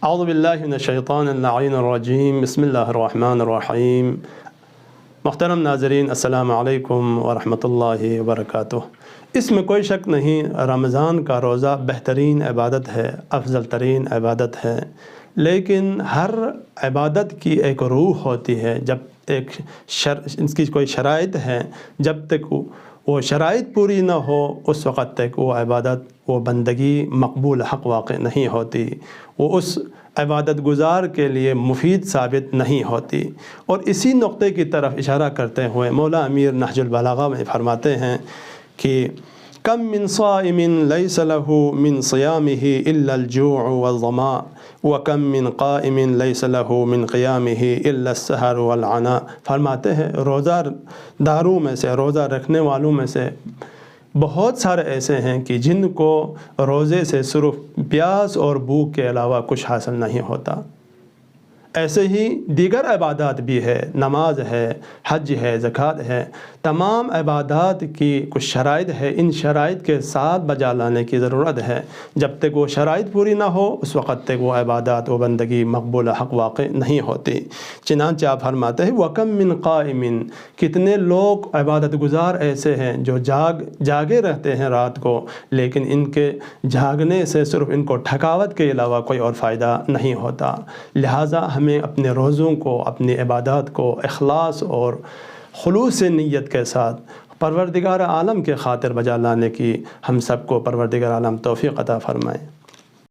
اعوذ باللہ من الشیطان اللعین الرجیم، بسم اللہ الرحمن الرحیم۔ محترم ناظرین، السلام علیکم ورحمۃ اللہ وبرکاتہ۔ اس میں کوئی شک نہیں، رمضان کا روزہ بہترین عبادت ہے، افضل ترین عبادت ہے، لیکن ہر عبادت کی ایک روح ہوتی ہے۔ جب اس کی کوئی شرائط ہے، جب تک وہ شرائط پوری نہ ہو اس وقت تک وہ عبادت، وہ بندگی مقبول حق واقع نہیں ہوتی، وہ اس عبادت گزار کے لیے مفید ثابت نہیں ہوتی۔ اور اسی نقطے کی طرف اشارہ کرتے ہوئے مولا امیر نہج البلاغہ میں فرماتے ہیں کہ کم من صائم لیس له من صیامه الا الجوع والظماء وکم من قائم لیس له من قیامه الا السہر والعناء۔ فرماتے ہیں روزہ داروں میں سے، روزہ رکھنے والوں میں سے بہت سارے ایسے ہیں کہ جن کو روزے سے صرف پیاس اور بھوک کے علاوہ کچھ حاصل نہیں ہوتا۔ ایسے ہی دیگر عبادات بھی ہے، نماز ہے، حج ہے، زکوٰۃ ہے، تمام عبادات کی کچھ شرائط ہے، ان شرائط کے ساتھ بجا لانے کی ضرورت ہے۔ جب تک وہ شرائط پوری نہ ہو اس وقت تک وہ عبادات و بندگی مقبول حق واقع نہیں ہوتی۔ چنانچہ آپ فرماتے ہیں وَكَم مِّن قَائِمٍ، کتنے لوگ عبادت گزار ایسے ہیں جو جاگے رہتے ہیں رات کو، لیکن ان کے جاگنے سے صرف ان کو تھکاوٹ کے علاوہ کوئی اور فائدہ نہیں ہوتا۔ لہٰذا ہمیں اپنے روزوں کو، اپنی عبادات کو اخلاص اور خلوص نیت کے ساتھ پروردگار عالم کے خاطر بجا لانے کی ہم سب کو پروردگار عالم توفیق عطا فرمائے۔